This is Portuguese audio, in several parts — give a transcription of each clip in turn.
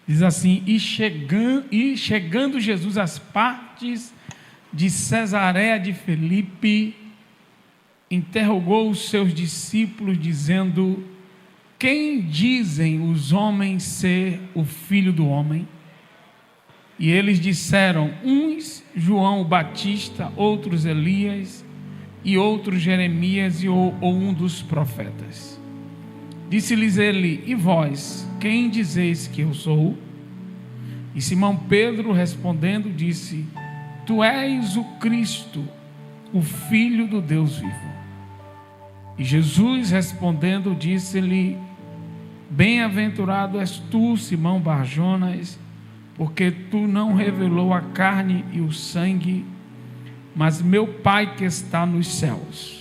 Diz assim: e chegando Jesus às partes de Cesareia de Filipe, interrogou os seus discípulos, dizendo: quem dizem os homens ser o Filho do Homem? E eles disseram: uns João o Batista, outros Elias, e outros Jeremias ou um dos profetas. Disse-lhes ele: e vós, quem dizeis que eu sou? E Simão Pedro respondendo disse: tu és o Cristo, o Filho do Deus vivo. E Jesus respondendo disse-lhe: bem-aventurado és tu, Simão Barjonas, porque tu não revelou a carne e o sangue, mas meu Pai que está nos céus.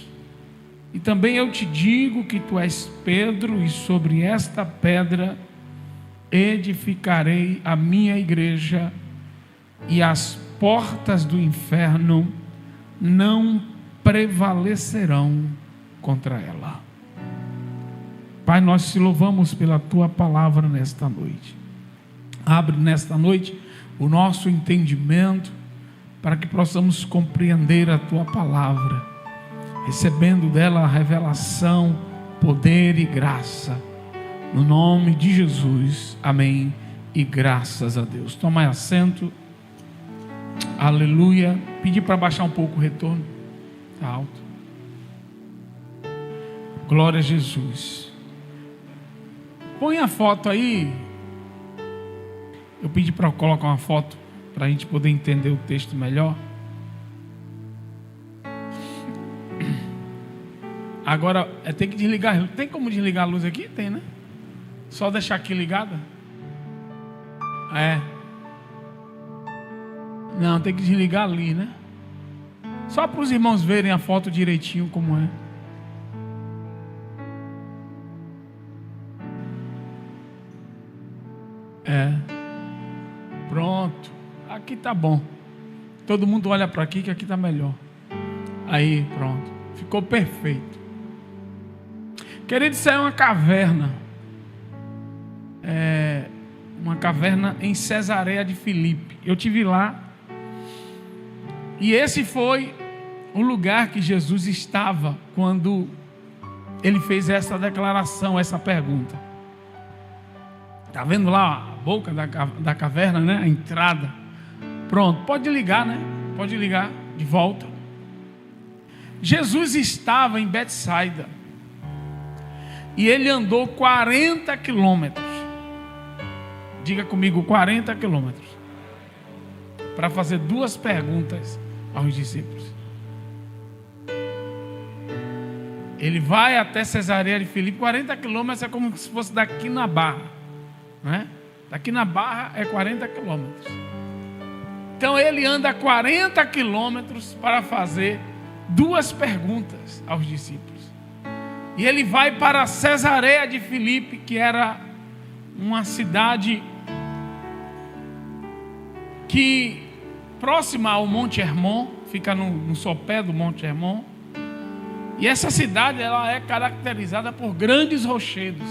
E também eu te digo que tu és Pedro, e sobre esta pedra edificarei a minha igreja, e as portas do inferno não prevalecerão contra ela. Pai, nós te louvamos pela tua palavra nesta noite. Abre nesta noite o nosso entendimento, para que possamos compreender a tua palavra, recebendo dela a revelação, poder e graça, no nome de Jesus, amém, e graças a Deus. Toma assento, aleluia. Pedir para baixar um pouco o retorno, está alto. Glória a Jesus. Põe a foto aí. Eu pedi para colocar uma foto, para a gente poder entender o texto melhor. Agora, tem que desligar. Tem como desligar a luz aqui? Tem, né? Só deixar aqui ligada? Não, tem que desligar ali, né? Só para os irmãos verem a foto direitinho como é. Pronto. Aqui tá bom. Todo mundo olha para aqui, que aqui tá melhor. Aí, pronto. Ficou perfeito. Querido, isso é uma caverna. Uma caverna em Cesareia de Filipe. Eu tive lá. E esse foi o lugar que Jesus estava quando ele fez essa declaração, essa pergunta. Está vendo lá a boca da caverna, né? A entrada. Pronto, pode ligar, né? Pode ligar de volta. Jesus estava em Betsaida. E ele andou 40 quilômetros. Diga comigo, 40 quilômetros. Para fazer duas perguntas aos discípulos. Ele vai até Cesareia de Filipe. 40 quilômetros é como se fosse daqui na Barra, né? Daqui na Barra é 40 quilômetros. Então ele anda 40 quilômetros para fazer duas perguntas aos discípulos. E ele vai para Cesareia de Filipe, que era uma cidade que próxima ao Monte Hermon, fica no sopé do Monte Hermon. E essa cidade ela é caracterizada por grandes rochedos.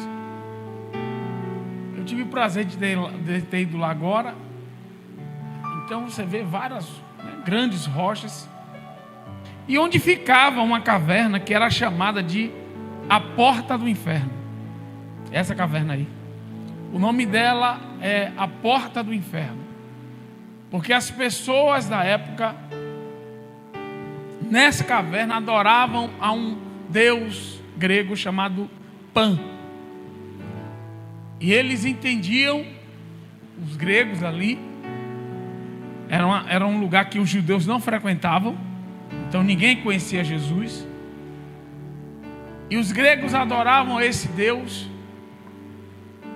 Eu tive o prazer de ter ido lá agora. Então você vê várias grandes rochas. E onde ficava uma caverna que era chamada de a Porta do Inferno. Essa caverna aí. O nome dela é a Porta do Inferno. Porque as pessoas da época, nessa caverna, adoravam a um deus grego chamado Pan. E eles entendiam, os gregos ali, era um lugar que os judeus não frequentavam, então ninguém conhecia Jesus. E os gregos adoravam esse Deus.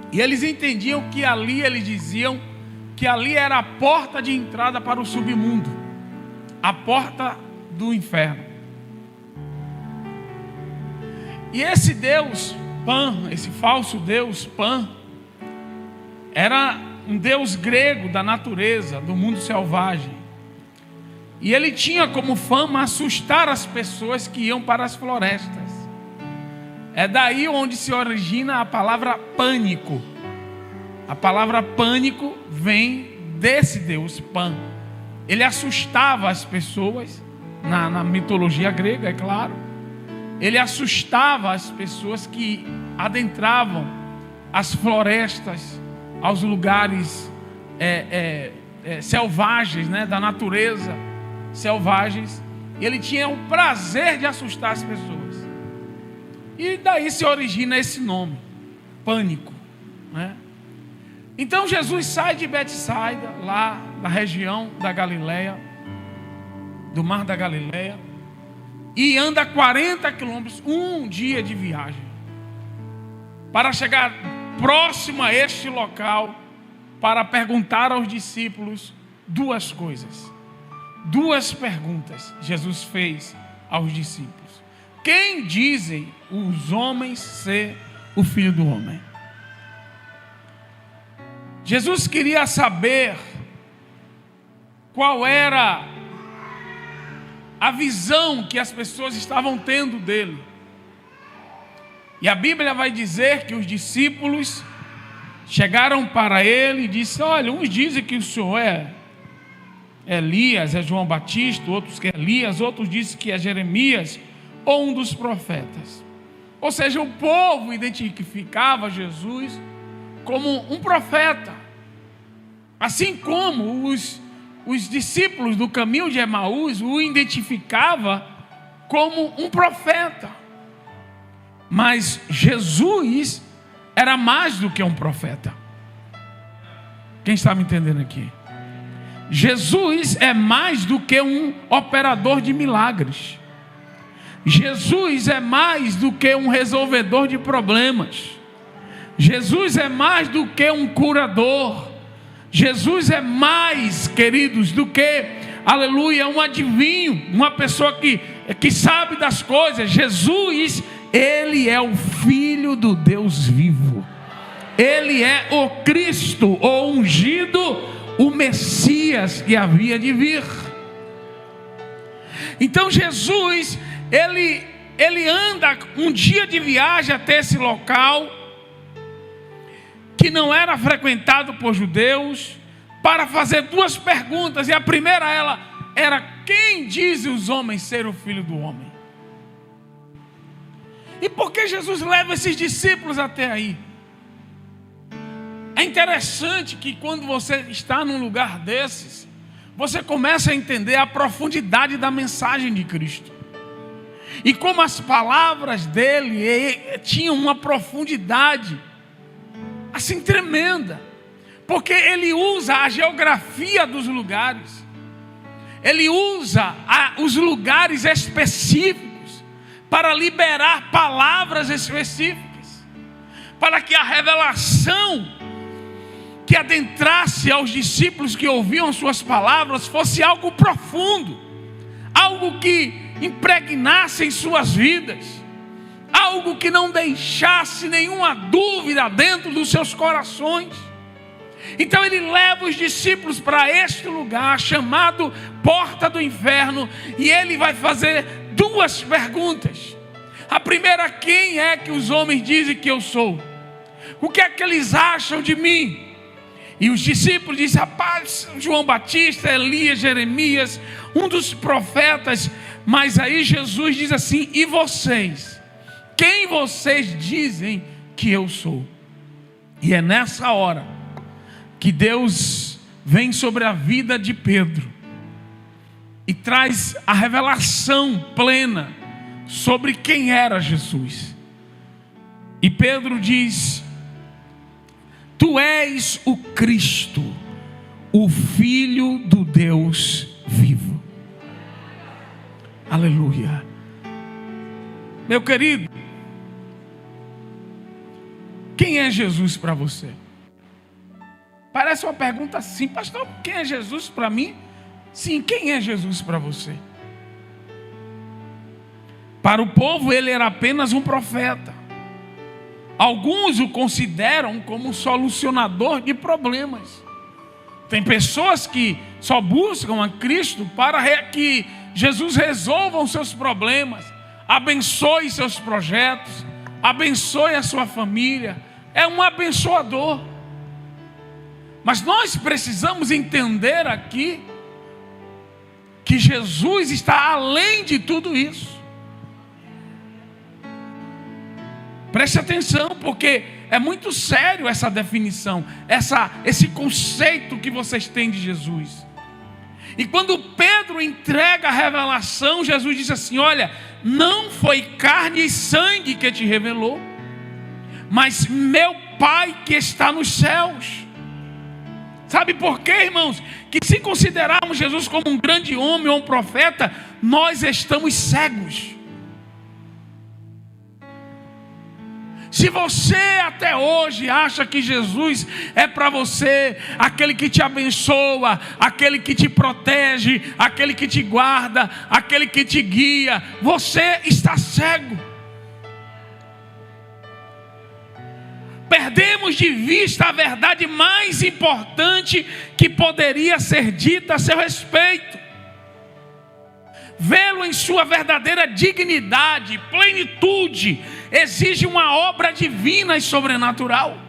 E eles entendiam que ali, eles diziam que ali era a porta de entrada para o submundo, a porta do inferno. E esse Deus Pan, esse falso Deus Pan, era um Deus grego da natureza, do mundo selvagem. E ele tinha como fama assustar as pessoas que iam para as florestas. É daí onde se origina a palavra pânico. A palavra pânico vem desse Deus, Pan. Ele assustava as pessoas, na mitologia grega, é claro. Ele assustava as pessoas que adentravam as florestas, aos lugares selvagens, né, da natureza, selvagens. Ele tinha o prazer de assustar as pessoas. E daí se origina esse nome, pânico, né? Então Jesus sai de Betsaida, lá na região da Galileia, do Mar da Galileia, e anda 40 quilômetros, um dia de viagem, para chegar próximo a este local, para perguntar aos discípulos duas coisas. Duas perguntas Jesus fez aos discípulos: quem dizem os homens ser o Filho do Homem? Jesus queria saber qual era a visão que as pessoas estavam tendo dele. E a Bíblia vai dizer que os discípulos chegaram para ele e disseram: olha, uns dizem que o Senhor é Elias, é João Batista, outros que é Elias, outros dizem que é Jeremias ou um dos profetas. Ou seja, o povo identificava Jesus como um profeta, assim como os discípulos do caminho de Emaús o identificava como um profeta. Mas Jesus era mais do que um profeta. Quem está me entendendo aqui? Jesus é mais do que um operador de milagres. Jesus é mais do que um resolvedor de problemas. Jesus é mais do que um curador. Jesus é mais, queridos, do que, aleluia, um adivinho, uma pessoa que sabe das coisas. Jesus, Ele é o Filho do Deus vivo. Ele é o Cristo, o ungido, o Messias que havia de vir. Então Jesus, ele anda um dia de viagem até esse local, que não era frequentado por judeus, para fazer duas perguntas. E a primeira era: quem diz os homens ser o Filho do Homem? E por que Jesus leva esses discípulos até aí? É interessante que quando você está num lugar desses, você começa a entender a profundidade da mensagem de Cristo. E como as palavras dele tinham uma profundidade assim tremenda, porque ele usa a geografia dos lugares, ele usa os lugares específicos para liberar palavras específicas, para que a revelação que adentrasse aos discípulos que ouviam suas palavras fosse algo profundo, algo que impregnasse em suas vidas, algo que não deixasse nenhuma dúvida dentro dos seus corações. Então ele leva os discípulos para este lugar chamado Porta do Inferno, e ele vai fazer duas perguntas. A primeira: quem é que os homens dizem que eu sou? O que é que eles acham de mim? E os discípulos dizem: rapaz, João Batista, Elias, Jeremias, um dos profetas. Mas aí Jesus diz assim: e vocês? Quem vocês dizem que eu sou? E é nessa hora que Deus vem sobre a vida de Pedro e traz a revelação plena sobre quem era Jesus. E Pedro diz: tu és o Cristo, o Filho do Deus vivo. Aleluia. Meu querido, quem é Jesus para você? Parece uma pergunta assim: pastor, quem é Jesus para mim? Sim, quem é Jesus para você? Para o povo ele era apenas um profeta. Alguns o consideram como um solucionador de problemas. Tem pessoas que só buscam a Cristo para que Jesus resolva os seus problemas, abençoe seus projetos, abençoe a sua família. É um abençoador. Mas nós precisamos entender aqui que Jesus está além de tudo isso. Preste atenção, porque é muito sério essa definição, esse conceito que vocês têm de Jesus. E quando Pedro entrega a revelação, Jesus disse assim: olha, não foi carne e sangue que te revelou, mas meu Pai que está nos céus. Sabe por quê, irmãos? Que se considerarmos Jesus como um grande homem ou um profeta, nós estamos cegos. Se você até hoje acha que Jesus é para você aquele que te abençoa, aquele que te protege, aquele que te guarda, aquele que te guia, você está cego. Perdemos de vista a verdade mais importante que poderia ser dita a seu respeito. Vê-lo em sua verdadeira dignidade, plenitude, exige uma obra divina e sobrenatural.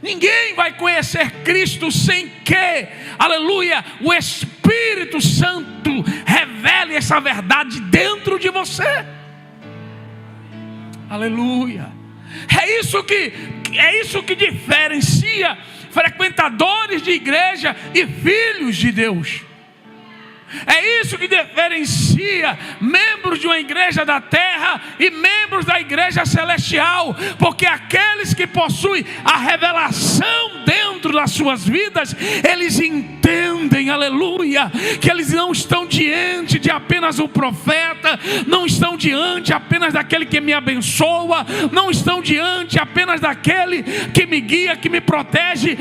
Ninguém vai conhecer Cristo sem que, aleluia, o Espírito Santo revele essa verdade dentro de você. Aleluia. É isso que diferencia frequentadores de igreja e filhos de Deus. É isso que diferencia membros de uma igreja da terra e membros da igreja celestial, porque aqueles que possuem a revelação dentro das suas vidas, eles entendem, aleluia, que eles não estão diante de apenas um profeta, não estão diante apenas daquele que me abençoa, não estão diante apenas daquele que me guia, que me protege,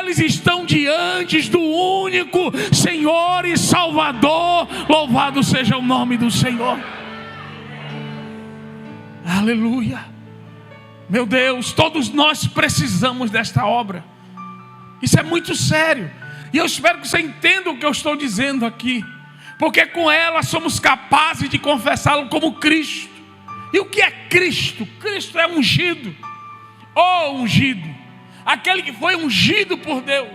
eles estão diante do único Senhor e Salvador. Louvado seja o nome do Senhor. Aleluia. Meu Deus, todos nós precisamos desta obra. Isso é muito sério. E eu espero que você entenda o que eu estou dizendo aqui, porque com ela somos capazes de confessá-lo como Cristo. E o que é Cristo? Cristo é ungido, ou ungido, aquele que foi ungido por Deus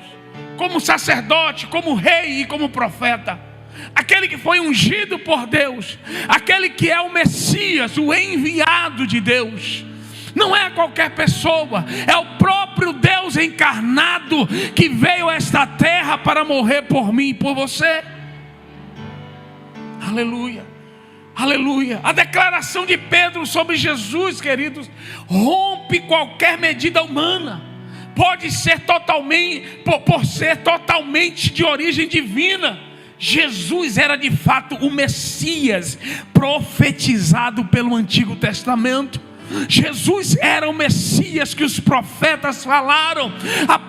como sacerdote, como rei e como profeta. Aquele que foi ungido por Deus, aquele que é o Messias, o enviado de Deus. Não é qualquer pessoa, é o próprio Deus encarnado que veio a esta terra para morrer por mim e por você. Aleluia, aleluia. A declaração de Pedro sobre Jesus, queridos, rompe qualquer medida humana. Pode ser por ser totalmente de origem divina. Jesus era de fato o Messias profetizado pelo Antigo Testamento. Jesus era o Messias que os profetas falaram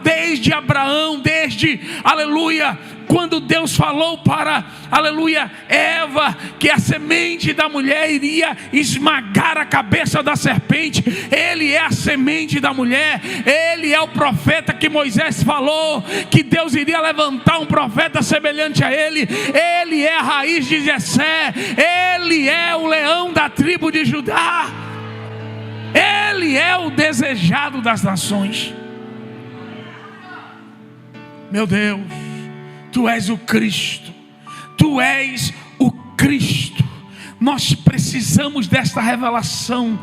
desde Abraão, desde, aleluia, quando Deus falou para, aleluia, Eva, que a semente da mulher iria esmagar a cabeça da serpente. Ele é a semente da mulher. Ele é o profeta que Moisés falou que Deus iria levantar um profeta semelhante a ele. Ele é a raiz de Jessé. Ele é o leão da tribo de Judá. Ele é o desejado das nações. Meu Deus, Tu és o Cristo. Tu és o Cristo. Nós precisamos desta revelação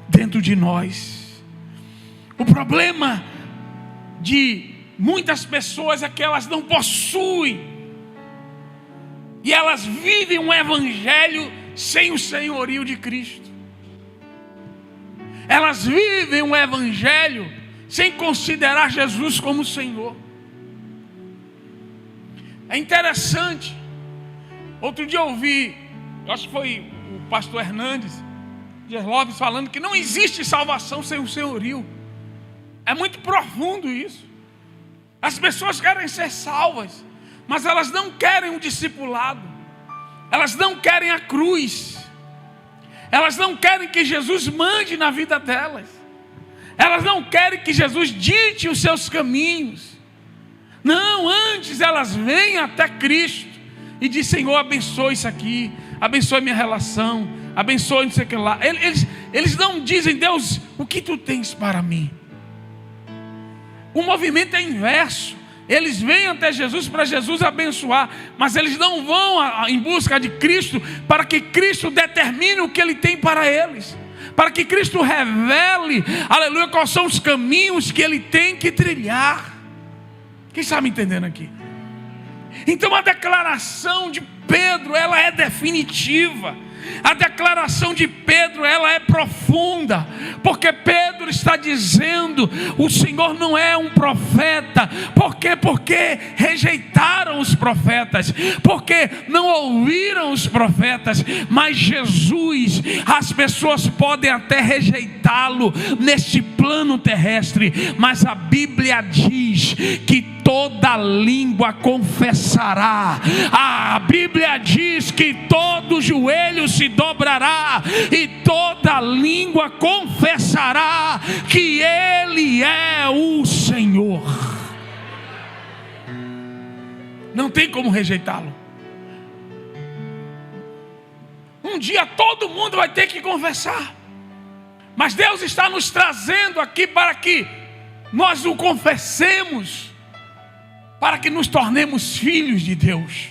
dentro de nós. O problema de muitas pessoas é que elas não possuem, e elas vivem um evangelho sem o senhorio de Cristo. Elas vivem um evangelho sem considerar Jesus como Senhor. É interessante. Outro dia eu ouvi, acho que foi o pastor Hernandes de Lopes falando que não existe salvação sem o senhorio. É muito profundo isso. As pessoas querem ser salvas, mas elas não querem um discipulado. Elas não querem a cruz. Elas não querem que Jesus mande na vida delas. Elas não querem que Jesus dite os seus caminhos. Não, antes elas vêm até Cristo e dizem: Senhor, abençoe isso aqui, abençoe minha relação, abençoe não sei o que lá. Eles não dizem: Deus, o que Tu tens para mim? O movimento é inverso. Eles vêm até Jesus para Jesus abençoar, mas eles não vão em busca de Cristo para que Cristo determine o que Ele tem para eles, para que Cristo revele, aleluia, quais são os caminhos que Ele tem que trilhar. Quem está me entendendo aqui? Então a declaração de Pedro, ela é definitiva. A declaração de Pedro, ela é profunda, porque Pedro está dizendo: o Senhor não é um profeta. Por quê? Porque rejeitaram os profetas, porque não ouviram os profetas. Mas Jesus, as pessoas podem até rejeitá-lo neste plano terrestre, mas a Bíblia diz que toda língua confessará. A Bíblia diz que todo joelho se dobrará e toda língua confessará que Ele é o Senhor. Não tem como rejeitá-lo. Um dia todo mundo vai ter que confessar, mas Deus está nos trazendo aqui para que nós o confessemos, para que nos tornemos filhos de Deus.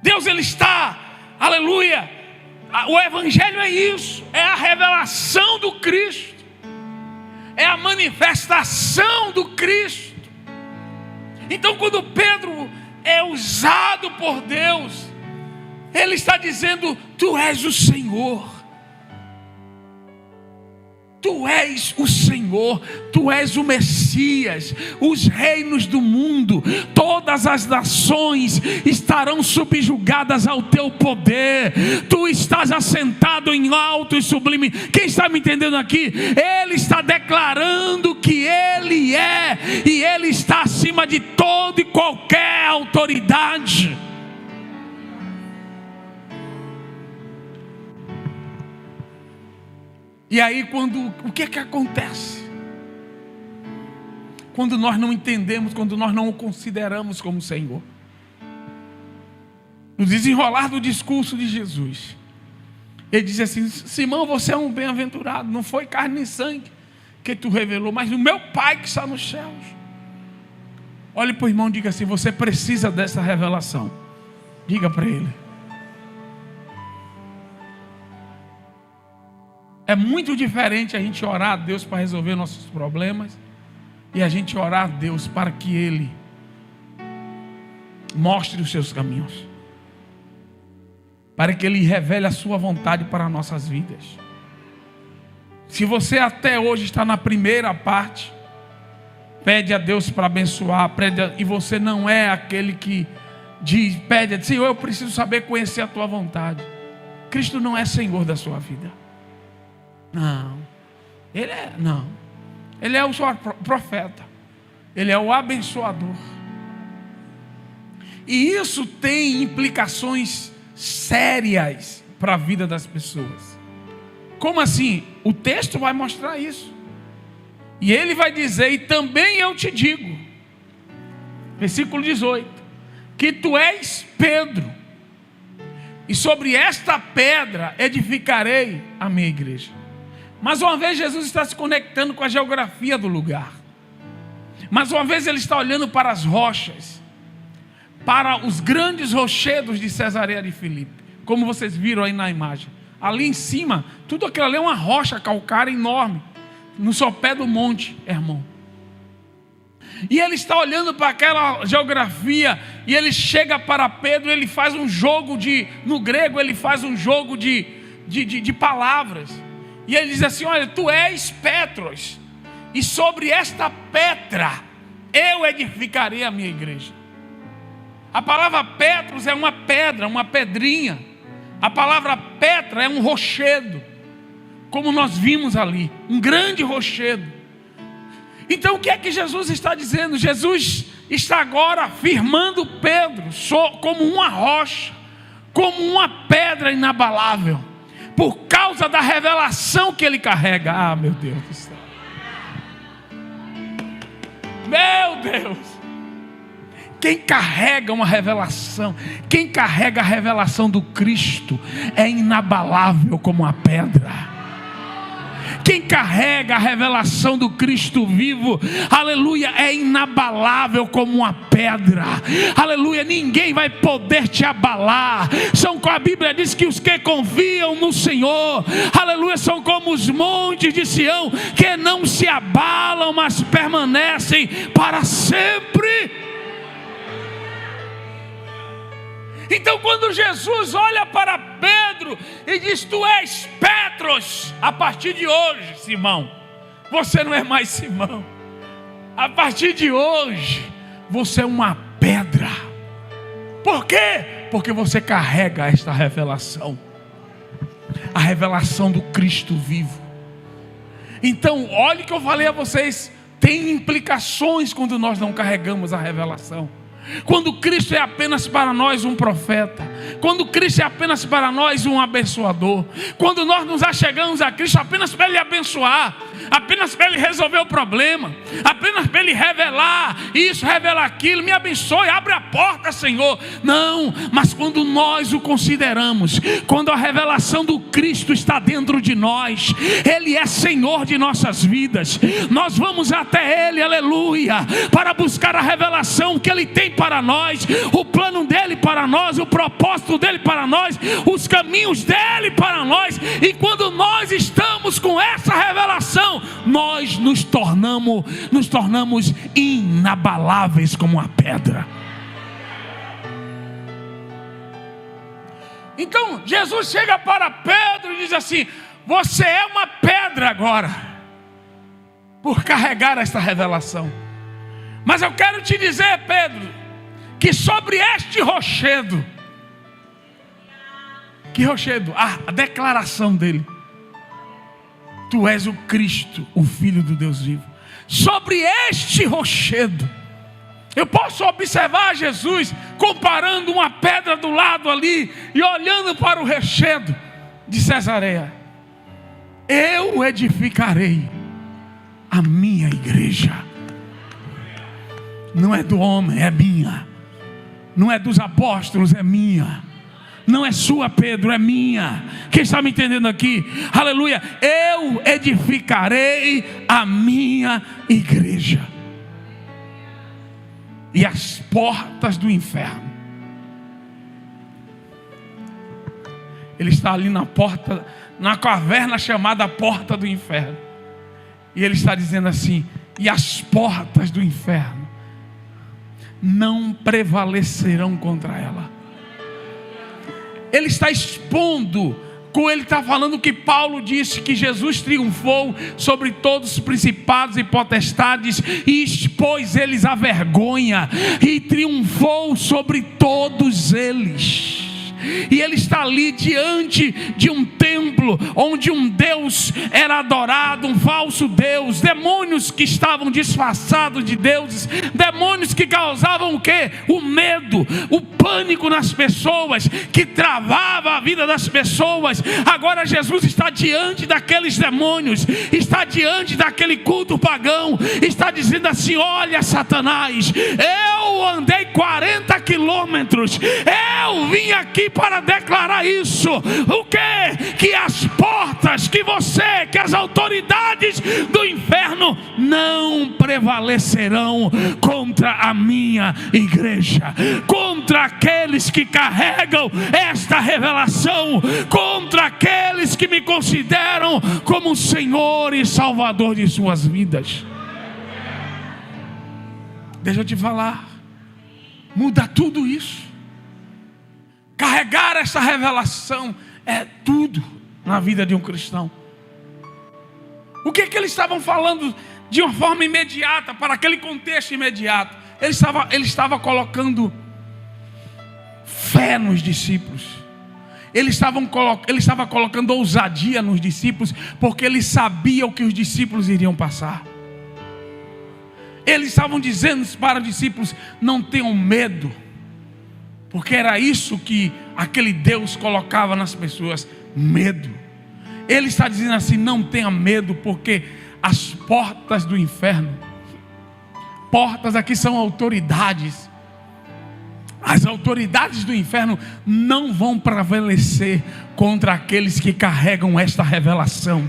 Deus, Ele está, aleluia, o Evangelho é isso, é a revelação do Cristo, é a manifestação do Cristo. Então quando Pedro é usado por Deus, ele está dizendo: Tu és o Senhor. Tu és o Senhor, Tu és o Messias. Os reinos do mundo, todas as nações estarão subjugadas ao Teu poder. Tu estás assentado em alto e sublime. Quem está me entendendo aqui? Ele está declarando que Ele é, e Ele está acima de toda e qualquer autoridade. E aí o que acontece? Quando nós não entendemos, quando nós não o consideramos como Senhor. No desenrolar do discurso de Jesus, Ele diz assim: Simão, você é um bem-aventurado, não foi carne nem sangue que tu revelou, mas o meu Pai que está nos céus. Olhe para o irmão e diga assim: você precisa dessa revelação. Diga para ele. É muito diferente a gente orar a Deus para resolver nossos problemas e a gente orar a Deus para que Ele mostre os seus caminhos, para que Ele revele a sua vontade para nossas vidas. Se você até hoje está na primeira parte, pede a Deus para abençoar, e você não é aquele que pede: Senhor, eu preciso saber conhecer a Tua vontade. Cristo não é Senhor da sua vida. Não, Ele é o profeta, Ele é o abençoador. E isso tem implicações sérias para a vida das pessoas. Como assim? O texto vai mostrar isso. E ele vai dizer: e também eu te digo, versículo 18, que tu és Pedro, e sobre esta pedra edificarei a minha igreja. Mais uma vez Jesus está se conectando com a geografia do lugar. Mais uma vez Ele está olhando para as rochas, para os grandes rochedos de Cesareia de Filipe, como vocês viram aí na imagem. Ali em cima, tudo aquilo ali é uma rocha calcária enorme, no sopé do monte Hermon. E Ele está olhando para aquela geografia, e Ele chega para Pedro, Ele faz um jogo no grego Ele faz um jogo de palavras. E Ele diz assim: olha, tu és Petros, e sobre esta pedra eu edificarei a minha igreja. A palavra Petros é uma pedra, uma pedrinha. A palavra Petra é um rochedo, como nós vimos ali, um grande rochedo. Então o que é que Jesus está dizendo? Jesus está agora afirmando Pedro como uma rocha, como uma pedra inabalável, por causa da revelação que ele carrega. Ah, meu Deus do céu. Meu Deus. Quem carrega uma revelação, quem carrega a revelação do Cristo, é inabalável como a pedra. Quem carrega a revelação do Cristo vivo, aleluia, é inabalável como uma pedra. Aleluia, ninguém vai poder te abalar. A Bíblia diz que os que confiam no Senhor, aleluia, são como os montes de Sião, que não se abalam, mas permanecem para sempre. Então quando Jesus olha para Pedro e diz: tu és Petros, a partir de hoje, Simão, você não é mais Simão, a partir de hoje você é uma pedra. Por quê? Porque você carrega esta revelação, a revelação do Cristo vivo. Então olhe que eu falei a vocês, tem implicações quando nós não carregamos a revelação. Quando Cristo é apenas para nós um profeta, quando Cristo é apenas para nós um abençoador, quando nós nos achegamos a Cristo apenas para Ele abençoar, apenas para Ele resolver o problema, apenas para Ele revelar isso, revelar aquilo, me abençoe, abre a porta, Senhor. Não, mas quando nós o consideramos, quando a revelação do Cristo está dentro de nós, Ele é Senhor de nossas vidas, nós vamos até Ele, aleluia, para buscar a revelação que Ele tem para nós, o plano dele para nós, o propósito dele para nós, os caminhos dele para nós. E quando nós estamos com essa revelação, nós nos tornamos inabaláveis como uma pedra. Então Jesus chega para Pedro e diz assim: você é uma pedra agora, por carregar esta revelação. Mas eu quero te dizer, Pedro, que sobre este rochedo, que rochedo? A declaração dele: tu és o Cristo, o Filho do Deus vivo. Sobre este rochedo, eu posso observar Jesus comparando uma pedra do lado ali e olhando para o rochedo de Cesareia. Eu edificarei a minha igreja. Não é do homem, é minha. Não é dos apóstolos, é minha. Não é sua, Pedro, é minha. Quem está me entendendo aqui? Aleluia. Eu edificarei a minha igreja, e as portas do inferno. Ele está ali na porta, na caverna chamada porta do inferno. E ele está dizendo assim: e as portas do inferno não prevalecerão contra ela. Ele está expondo, como ele está falando que Paulo disse que Jesus triunfou sobre todos os principados e potestades e expôs eles à vergonha e triunfou sobre todos eles. E ele está ali diante de um templo onde um Deus era adorado, um falso Deus, demônios que estavam disfarçados de deuses, demônios que causavam o quê? O medo, o pânico nas pessoas, que travava a vida das pessoas. Agora Jesus está diante daqueles demônios, está diante daquele culto pagão, está dizendo assim: olha, Satanás, eu andei 40 quilômetros, eu vim aqui para declarar isso. O que? Que as portas, que você, que as autoridades do inferno não prevalecerão contra a minha igreja, contra aqueles que carregam esta revelação, contra aqueles que me consideram como Senhor e Salvador de suas vidas. Deixa eu te falar, muda tudo isso. Carregar essa revelação é tudo na vida de um cristão. O que eles estavam falando de uma forma imediata, para aquele contexto imediato? Ele estava colocando fé nos discípulos. Ele estava colocando ousadia nos discípulos, porque ele sabia o que os discípulos iriam passar. Eles estavam dizendo para os discípulos: não tenham medo, porque era isso que aquele Deus colocava nas pessoas, medo. Ele está dizendo assim: não tenha medo, porque as portas do inferno, portas aqui são autoridades, as autoridades do inferno não vão prevalecer contra aqueles que carregam esta revelação.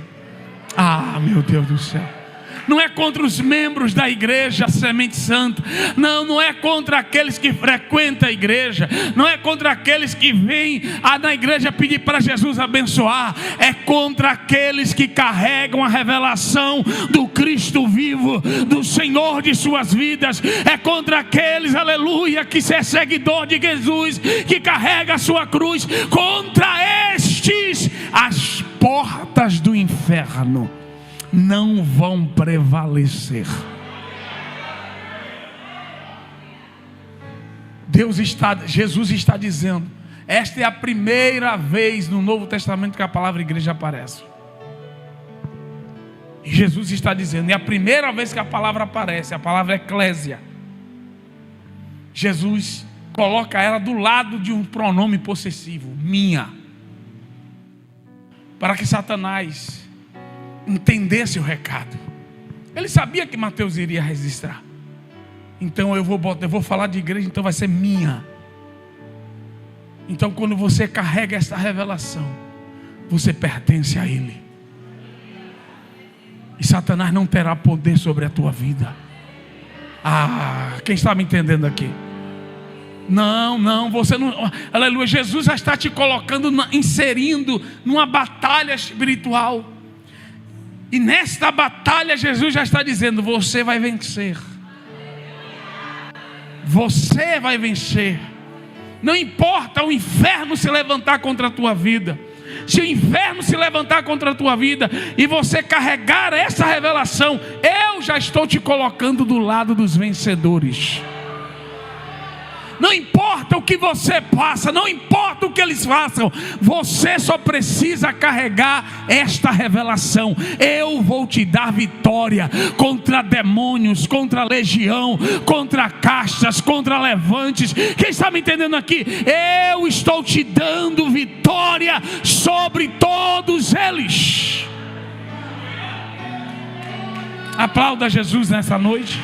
Ah, meu Deus do céu. Não é contra os membros da igreja Semente Santa. Não é contra aqueles que frequentam a igreja. Não é contra aqueles que vêm na igreja pedir para Jesus abençoar. É contra aqueles que carregam a revelação do Cristo vivo, do Senhor de suas vidas. É contra aqueles, aleluia, que é seguidor de Jesus, que carrega a sua cruz. Contra estes, as portas do inferno não vão prevalecer. Jesus está dizendo, esta é a primeira vez no Novo Testamento que a palavra igreja aparece. E Jesus está dizendo, é a primeira vez que a palavra aparece, a palavra eclésia. Jesus coloca ela do lado de um pronome possessivo, minha, para que Satanás entendesse o recado. Ele sabia que Mateus iria registrar. Então eu vou falar de igreja, então vai ser minha. Então quando você carrega esta revelação, você pertence a Ele. E Satanás não terá poder sobre a tua vida. Quem está me entendendo aqui? Não, você não. Aleluia, Jesus já está te colocando, inserindo numa batalha espiritual. E nesta batalha Jesus já está dizendo, você vai vencer. Você vai vencer. Não importa o inferno se levantar contra a tua vida. Se o inferno se levantar contra a tua vida e você carregar essa revelação, eu já estou te colocando do lado dos vencedores. Não importa o que você passa, não importa o que eles façam, você só precisa carregar esta revelação. Eu vou te dar vitória contra demônios, contra legião, contra castas, contra levantes. Quem está me entendendo aqui? Eu estou te dando vitória sobre todos eles. Aplauda Jesus nessa noite.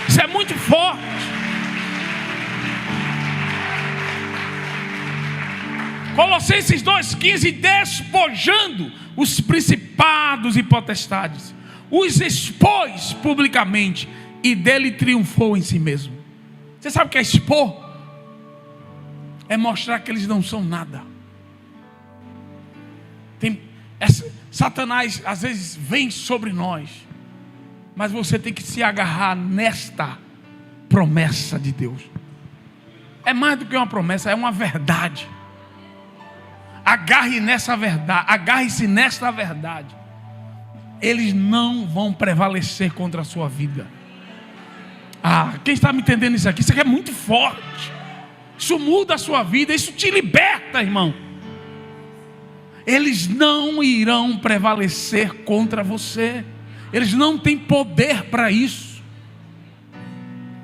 Isso é muito forte. Colossenses 2,15, despojando os principados e potestades, os expôs publicamente e dele triunfou em si mesmo. Você sabe o que é expor? É mostrar que eles não são nada. Satanás às vezes vem sobre nós, mas você tem que se agarrar nesta promessa de Deus. É mais do que uma promessa, é uma verdade. Agarre-se nesta verdade. Eles não vão prevalecer contra a sua vida. Quem está me entendendo isso aqui? Isso aqui é muito forte. Isso muda a sua vida, isso te liberta, irmão. Eles não irão prevalecer contra você. Eles não têm poder para isso.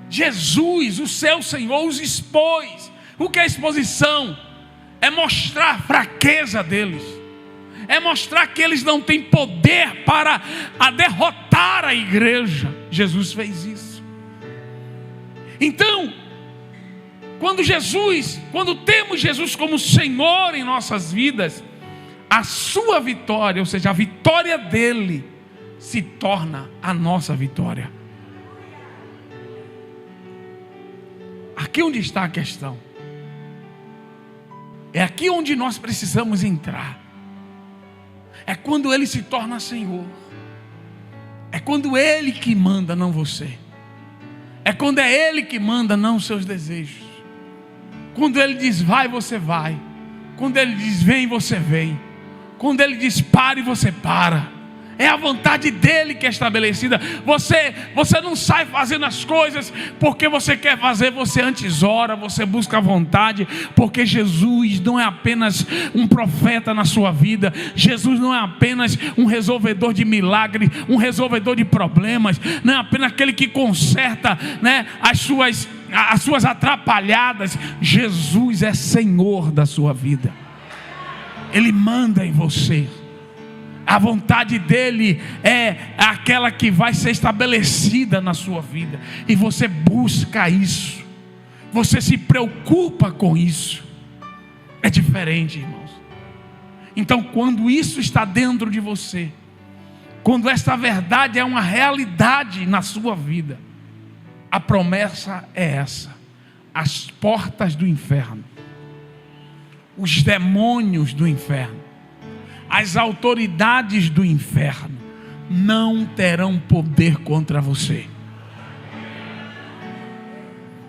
Jesus, o seu Senhor, os expôs. O que é exposição? É mostrar a fraqueza deles. É mostrar que eles não têm poder para derrotar a igreja. Jesus fez isso. Então, quando temos Jesus como Senhor em nossas vidas, a sua vitória, ou seja, a vitória dele, se torna a nossa vitória. Aqui onde está a questão. É aqui onde nós precisamos entrar. É quando Ele se torna Senhor. É quando Ele que manda, não você. É quando é Ele que manda, não os seus desejos. Quando Ele diz vai, você vai. Quando Ele diz vem, você vem. Quando Ele diz pare, você para. É a vontade dele que é estabelecida. Você não sai fazendo as coisas porque você quer fazer. Você antes ora, você busca a vontade. Porque Jesus não é apenas um profeta na sua vida. Jesus não é apenas um resolvedor de milagres, um resolvedor de problemas. Não é apenas aquele que conserta, né, as suas atrapalhadas. Jesus é Senhor da sua vida. Ele manda em você. A vontade dele é aquela que vai ser estabelecida na sua vida. E você busca isso. Você se preocupa com isso. É diferente, irmãos. Então, quando isso está dentro de você, quando esta verdade é uma realidade na sua vida, a promessa é essa: as portas do inferno, os demônios do inferno, as autoridades do inferno não terão poder contra você,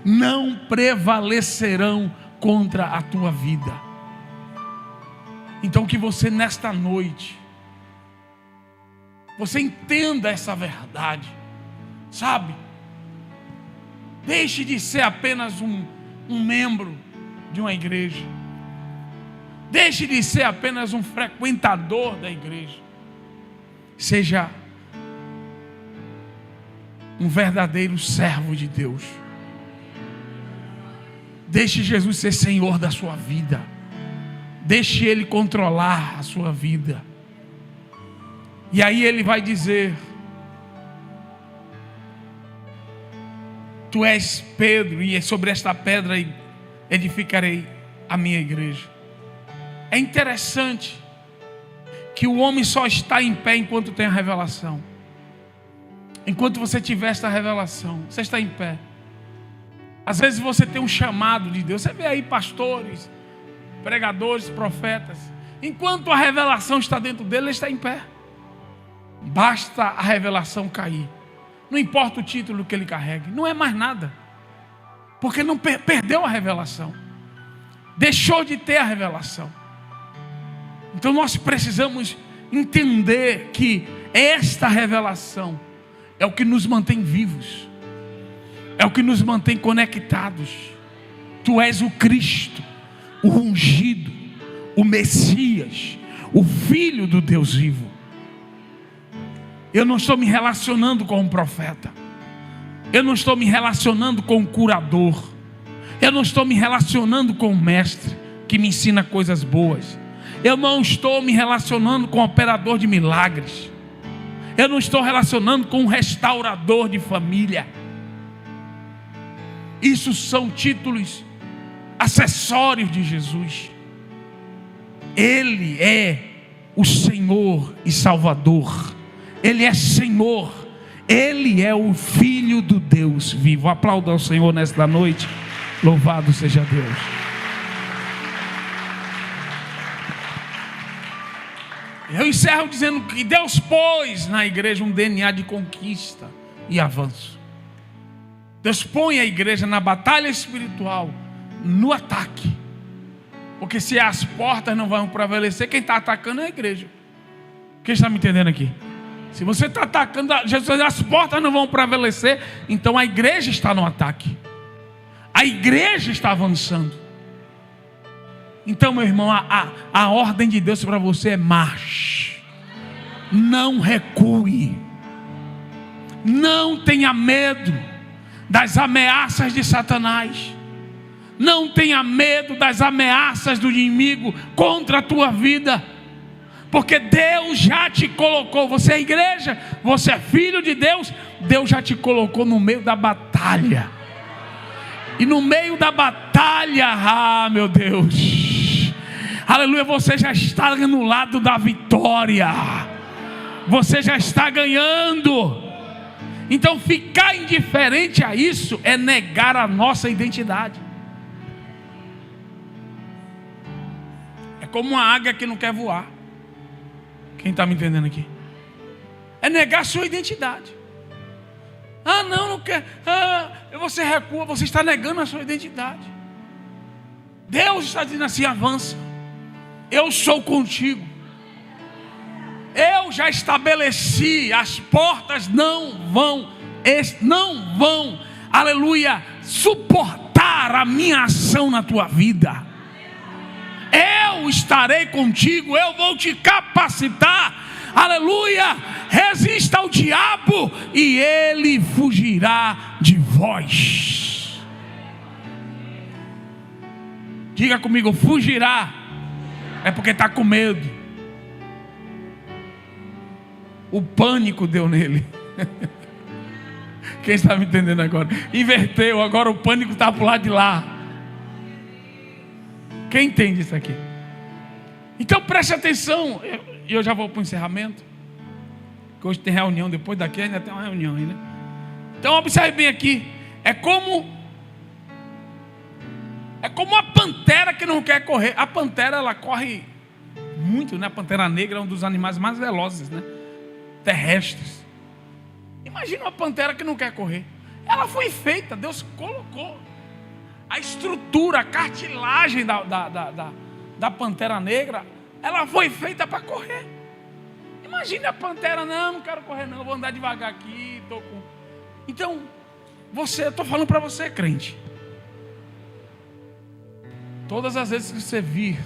não prevalecerão contra a tua vida. Então que você nesta noite, você entenda essa verdade, sabe? Deixe de ser apenas um membro de uma igreja. Deixe de ser apenas um frequentador da igreja. Seja um verdadeiro servo de Deus. Deixe Jesus ser Senhor da sua vida. Deixe Ele controlar a sua vida. E aí Ele vai dizer: tu és Pedro, e sobre esta pedra edificarei a minha igreja. É interessante que o homem só está em pé enquanto tem a revelação. Enquanto você tiver esta revelação, você está em pé. Às vezes você tem um chamado de Deus. Você vê aí pastores, pregadores, profetas. Enquanto a revelação está dentro dele, ele está em pé. Basta a revelação cair. Não importa o título que ele carregue, não é mais nada. Porque não perdeu a revelação. Deixou de ter a revelação. Então nós precisamos entender que esta revelação é o que nos mantém vivos. É o que nos mantém conectados. Tu és o Cristo, o ungido, o Messias, o Filho do Deus vivo. Eu não estou me relacionando com um profeta. Eu não estou me relacionando com um curador. Eu não estou me relacionando com um mestre que me ensina coisas boas. Eu não estou me relacionando com um operador de milagres. Eu não estou relacionando com um restaurador de família. Isso são títulos acessórios de Jesus. Ele é o Senhor e Salvador. Ele é Senhor. Ele é o Filho do Deus vivo. Aplauda ao Senhor nesta noite. Louvado seja Deus. Eu encerro dizendo que Deus pôs na igreja um DNA de conquista e avanço. Deus põe a igreja na batalha espiritual, no ataque. Porque se as portas não vão prevalecer, quem está atacando é a igreja. Quem está me entendendo aqui? Se você está atacando, Jesus, as portas não vão prevalecer, então a igreja está no ataque. A igreja está avançando. Então, meu irmão, a ordem de Deus para você é marche. Não recue. Não tenha medo das ameaças de Satanás. Não tenha medo das ameaças do inimigo contra a tua vida. Porque Deus já te colocou. Você é igreja, você é filho de Deus. Deus já te colocou no meio da batalha. E no meio da batalha, meu Deus, aleluia, você já está no lado da vitória. Você já está ganhando. Então ficar indiferente a isso é negar a nossa identidade. É como uma águia que não quer voar. Quem está me entendendo aqui? É negar a sua identidade. Não quer. Você recua, você está negando a sua identidade. Deus está dizendo assim: avança. Eu sou contigo. Eu já estabeleci, as portas não vão, aleluia, suportar a minha ação na tua vida. Eu estarei contigo, eu vou te capacitar, aleluia. Resista ao diabo e ele fugirá de vós. Diga comigo, fugirá. É porque está com medo. O pânico deu nele. Quem está me entendendo agora? Inverteu, agora o pânico está para o lado de lá. Quem entende isso aqui? Então preste atenção. Eu já vou para o encerramento. que hoje tem reunião, depois daqui ainda tem uma reunião ainda. Então observe bem aqui, é como uma pantera que não quer correr. A pantera, ela corre muito, né? A pantera negra é um dos animais mais velozes, né? Terrestres. Imagina uma pantera que não quer correr. Ela foi feita, Deus colocou a estrutura, a cartilagem da pantera negra, ela foi feita para correr. Imagina a pantera, não quero correr não, vou andar devagar aqui, Então, eu estou falando para você, crente. Todas as vezes que você vir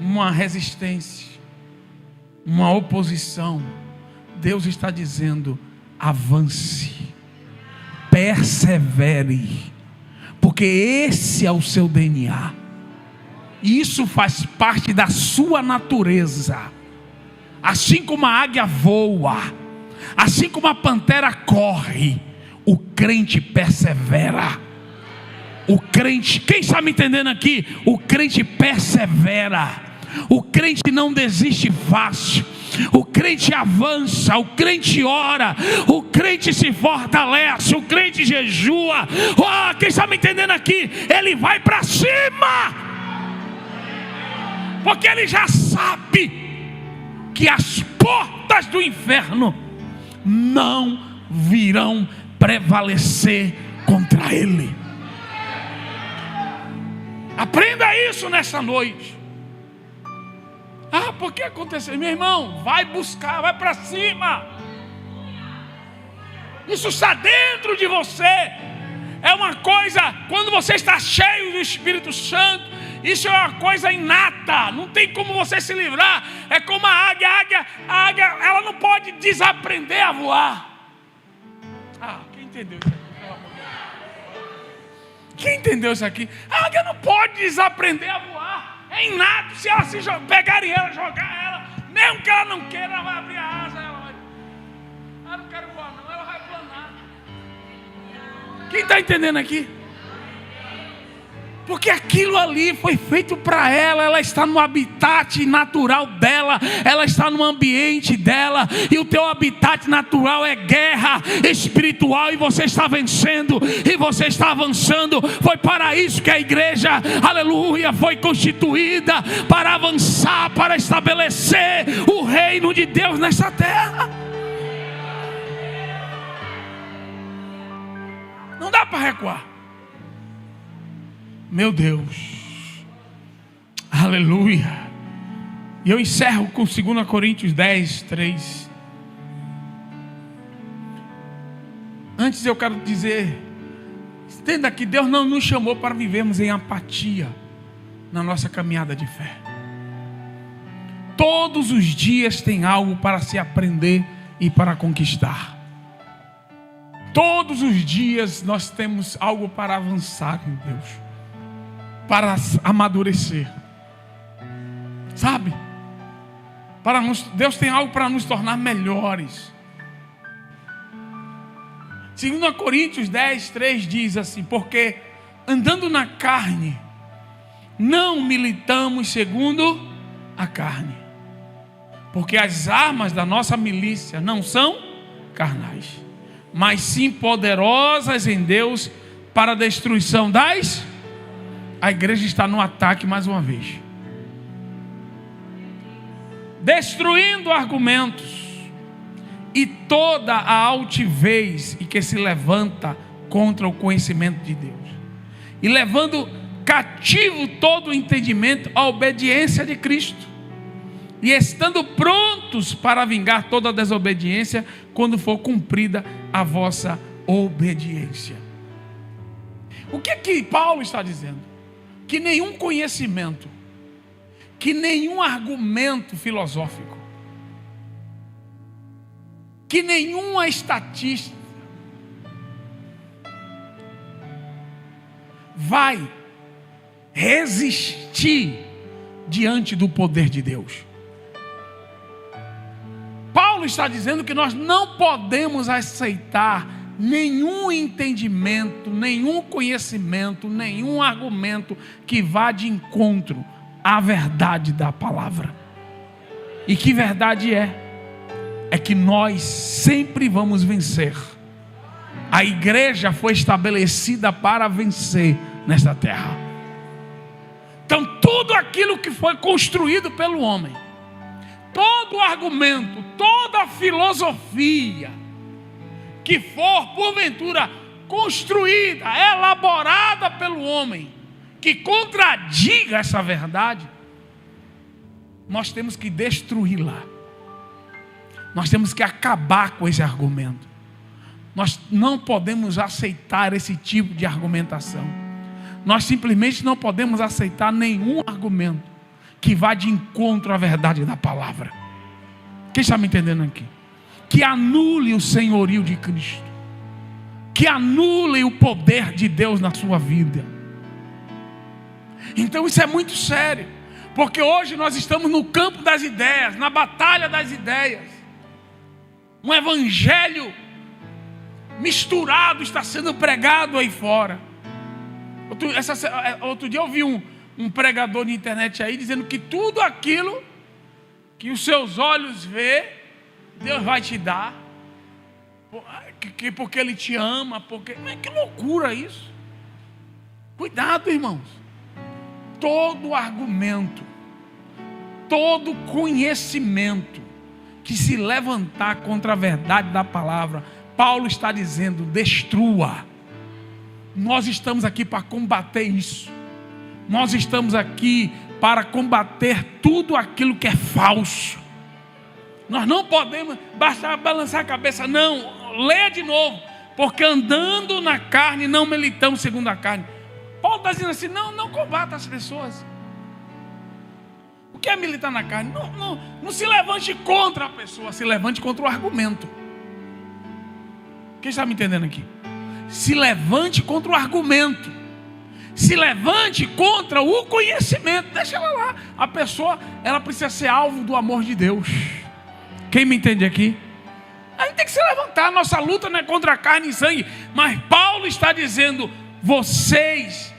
uma resistência, uma oposição, Deus está dizendo: avance, persevere, porque esse é o seu DNA, e isso faz parte da sua natureza. Assim como a águia voa, assim como a pantera corre, o crente persevera. O crente, quem está me entendendo aqui? O crente persevera. O crente não desiste fácil. O crente avança, o crente ora, o crente se fortalece, o crente jejua. Oh, quem está me entendendo aqui? Ele vai para cima, porque ele já sabe que as portas do inferno não virão prevalecer contra ele. Aprenda isso nessa noite. Por que aconteceu? Meu irmão, vai buscar, vai para cima. Isso está dentro de você. É uma coisa, quando você está cheio do Espírito Santo, isso é uma coisa inata. Não tem como você se livrar. É como a águia. A águia, ela não pode desaprender a voar. Quem entendeu isso aqui? Pelo amor de Deus. Quem entendeu isso aqui? A águia não pode desaprender a voar. É inato. Se ela se pegarem ela, jogar ela, mesmo que ela não queira, ela vai abrir a asa. Ela vai, não quero voar não, ela vai planar. Quem está entendendo aqui? Porque aquilo ali foi feito para ela. Ela está no habitat natural dela, ela está no ambiente dela, e o teu habitat natural é guerra espiritual, e você está vencendo, e você está avançando. Foi para isso que a igreja, aleluia, foi constituída, para avançar, para estabelecer o reino de Deus nessa terra. Não dá para recuar. Meu Deus, aleluia. E eu encerro com 2 Coríntios 10, 3. Antes eu quero dizer, entenda que Deus não nos chamou para vivermos em apatia na nossa caminhada de fé. Todos os dias tem algo para se aprender e para conquistar. Todos os dias nós temos algo para avançar em Deus, para amadurecer, sabe? Deus tem algo para nos tornar melhores. 2 Coríntios 10, 3 diz assim: porque andando na carne, não militamos segundo a carne, porque as armas da nossa milícia não são carnais, mas sim poderosas em Deus para a destruição das... A igreja está no ataque mais uma vez, destruindo argumentos e toda a altivez e que se levanta contra o conhecimento de Deus, e levando cativo todo o entendimento à obediência de Cristo, e estando prontos para vingar toda a desobediência quando for cumprida a vossa obediência. O que Paulo está dizendo? Que nenhum conhecimento, que nenhum argumento filosófico, que nenhuma estatística vai resistir diante do poder de Deus. Paulo está dizendo que nós não podemos aceitar nenhum entendimento, nenhum conhecimento, nenhum argumento que vá de encontro à verdade da palavra. E que verdade é? é que nós sempre vamos vencer. A igreja foi estabelecida para vencer nesta terra. Então tudo aquilo que foi construído pelo homem, todo argumento, toda filosofia que for porventura construída, elaborada pelo homem, que contradiga essa verdade, nós temos que destruí-la. Nós temos que acabar com esse argumento. Nós não podemos aceitar esse tipo de argumentação. Nós simplesmente não podemos aceitar nenhum argumento que vá de encontro à verdade da palavra. Quem está me entendendo aqui? Que anule o senhorio de Cristo, que anule o poder de Deus na sua vida. Então isso é muito sério, porque hoje nós estamos no campo das ideias, na batalha das ideias. Um evangelho misturado está sendo pregado aí fora. Outro dia eu vi um pregador na internet aí dizendo que tudo aquilo que os seus olhos vê, Deus vai te dar, porque Ele te ama, Mas que loucura isso! Cuidado, irmãos. Todo argumento, todo conhecimento que se levantar contra a verdade da palavra, Paulo está dizendo, destrua. Nós estamos aqui para combater isso. Nós estamos aqui para combater tudo aquilo que é falso. Nós não podemos balançar a cabeça, não, leia de novo, porque andando na carne não militamos segundo a carne. Paulo está dizendo assim, não combata as pessoas. O que é militar na carne? Não se levante contra a pessoa, se levante contra o argumento. Quem está me entendendo aqui? Se levante contra o argumento, se levante contra o conhecimento. Deixa ela lá. A pessoa, ela precisa ser alvo do amor de Deus. Quem me entende aqui? A gente tem que se levantar. Nossa luta não é contra a carne e sangue, mas Paulo está dizendo, vocês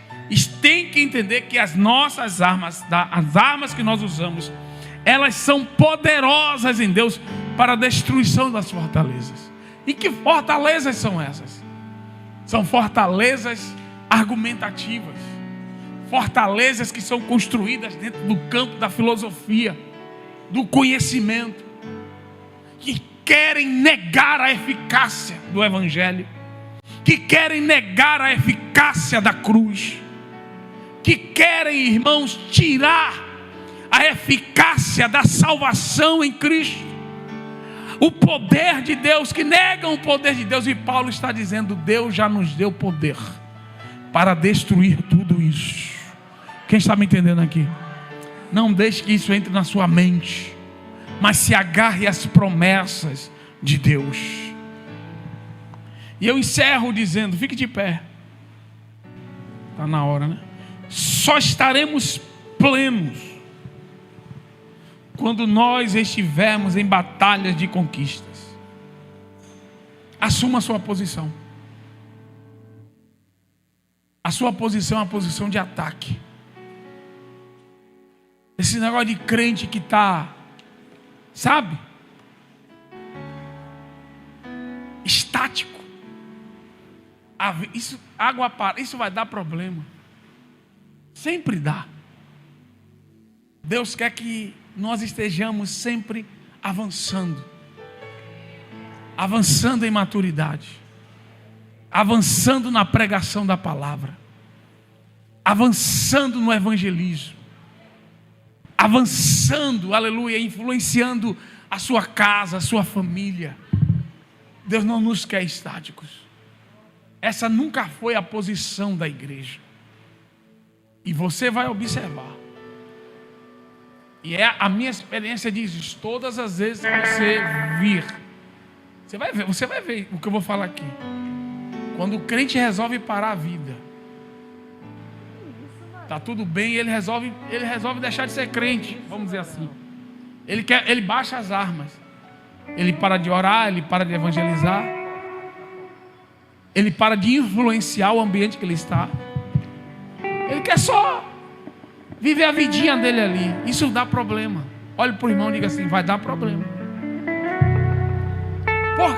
têm que entender que as nossas armas, as armas que nós usamos, elas são poderosas em Deus para a destruição das fortalezas. E que fortalezas são essas? São fortalezas argumentativas, fortalezas que são construídas dentro do campo da filosofia, do conhecimento, que querem negar a eficácia do Evangelho, que querem negar a eficácia da cruz, que querem, irmãos, tirar a eficácia da salvação em Cristo, o poder de Deus, que negam o poder de Deus. E Paulo está dizendo, Deus já nos deu poder para destruir tudo isso. Quem está me entendendo aqui? Não deixe que isso entre na sua mente, mas se agarre às promessas de Deus. E eu encerro dizendo, fique de pé, está na hora, né? Só estaremos plenos quando nós estivermos em batalhas de conquistas. Assuma a sua posição. A sua posição é uma posição de ataque. Esse negócio de crente que está, sabe, estático. Isso, água para, isso vai dar problema. Sempre dá. Deus quer que nós estejamos sempre avançando. Avançando em maturidade. Avançando na pregação da palavra. Avançando no evangelismo. Avançando, aleluia, influenciando a sua casa, a sua família. Deus não nos quer estáticos. Essa nunca foi a posição da igreja. E você vai observar. E a minha experiência diz isso. Todas as vezes que você vir, você vai ver o que eu vou falar aqui. Quando o crente resolve parar a vida, está tudo bem, ele resolve deixar de ser crente, vamos dizer assim. Ele baixa as armas. Ele para de orar, ele para de evangelizar. Ele para de influenciar o ambiente que ele está. Ele quer só viver a vidinha dele ali. Isso dá problema. Olhe para o irmão e diga assim, vai dar problema.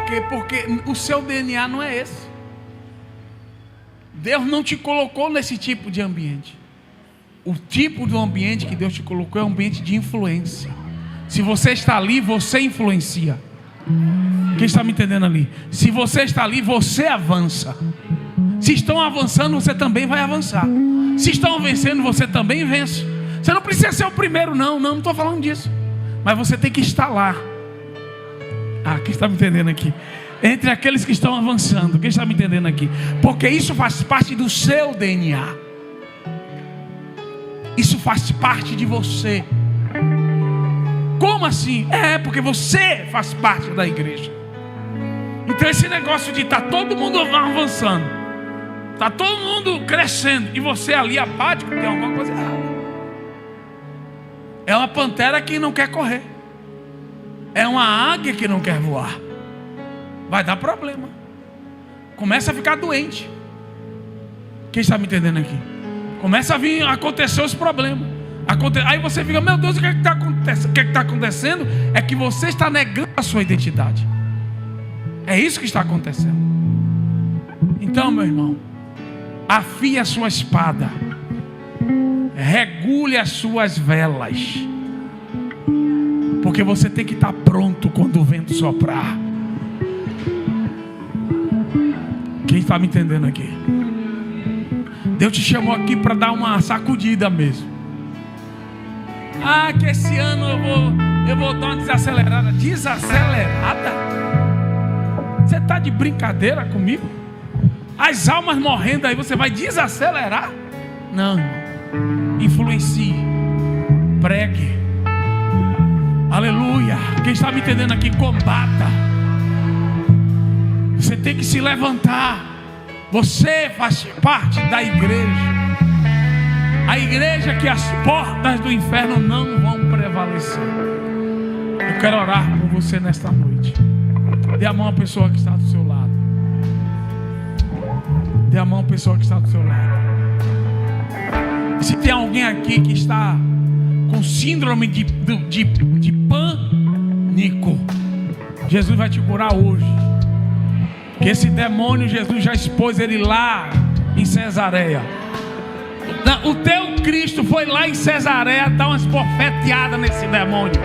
quê? Porque o seu DNA não é esse. Deus não te colocou nesse tipo de ambiente. O tipo de ambiente que Deus te colocou é um ambiente de influência. Se você está ali, você influencia. Quem está me entendendo ali? Se você está ali, você avança. Se estão avançando, você também vai avançar. Se estão vencendo, você também vence. Você não precisa ser o primeiro, não estou falando disso. Mas você tem que estar lá. Quem está me entendendo aqui? Entre aqueles que estão avançando. Quem está me entendendo aqui? Porque isso faz parte do seu DNA. Isso faz parte de você. Como assim? Porque você faz parte da igreja. Então esse negócio de estar todo mundo avançando, está todo mundo crescendo, e você ali apático, tem alguma coisa errada. É uma pantera que não quer correr. É uma águia que não quer voar. Vai dar problema. Começa a ficar doente. Quem está me entendendo aqui? Começa a acontecer os problemas. Aí você fica, meu Deus, o que é que está acontecendo? O que é que está acontecendo? É que você está negando a sua identidade. É isso que está acontecendo. Então, meu irmão, afie a sua espada, regule as suas velas, porque você tem que estar pronto quando o vento soprar. Quem está me entendendo aqui? Deus te chamou aqui para dar uma sacudida mesmo. Que esse ano eu vou dar uma desacelerada. Desacelerada? Você está de brincadeira comigo? As almas morrendo aí, você vai desacelerar? Não, irmão. Influencie. Pregue. Aleluia. Quem está me entendendo aqui, combata. Você tem que se levantar. Você faz parte da igreja. A igreja que as portas do inferno não vão prevalecer. Eu quero orar por você nesta noite. Dê a mão à pessoa que está do seu lado. Dê a mão à pessoa que está do seu lado. Se tem alguém aqui que está com síndrome de pânico, Jesus vai te curar hoje. Que esse demônio, Jesus já expôs ele lá em Cesareia. O teu Cristo foi lá em Cesareia dar umas bofeteadas nesse demônio.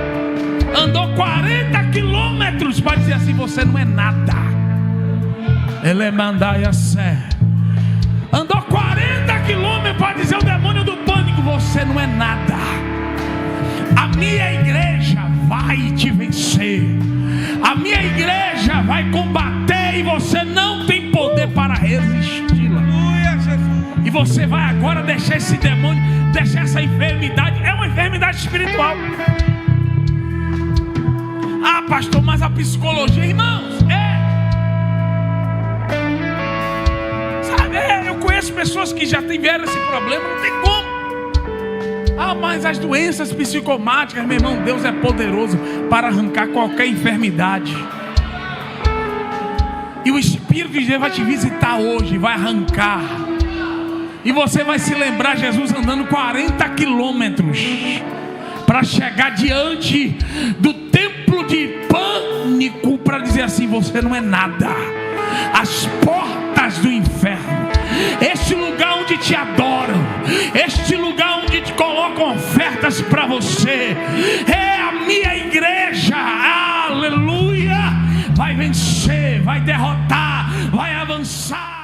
Andou 40 quilômetros para dizer assim: você não é nada. Ele mandai a sé. Andou 40 quilômetros para dizer ao demônio do pânico: você não é nada. A minha igreja vai te vencer. A minha igreja vai combater e você não tem poder para resisti-la. E você vai agora deixar esse demônio, deixar essa enfermidade. É uma enfermidade espiritual. Pastor, mas a psicologia, irmãos, sabe, eu conheço pessoas que já tiveram esse problema, não tem como. Mas as doenças psicomáticas, meu irmão, Deus é poderoso para arrancar qualquer enfermidade. E o Espírito de Deus vai te visitar hoje, vai arrancar. E você vai se lembrar Jesus andando 40 quilômetros para chegar diante do templo de pânico para dizer assim: você não é nada. As portas do inferno, este lugar onde te adoram, este lugar onde te colocam ofertas para você, é a minha igreja. Aleluia. Vai vencer, vai derrotar, vai avançar.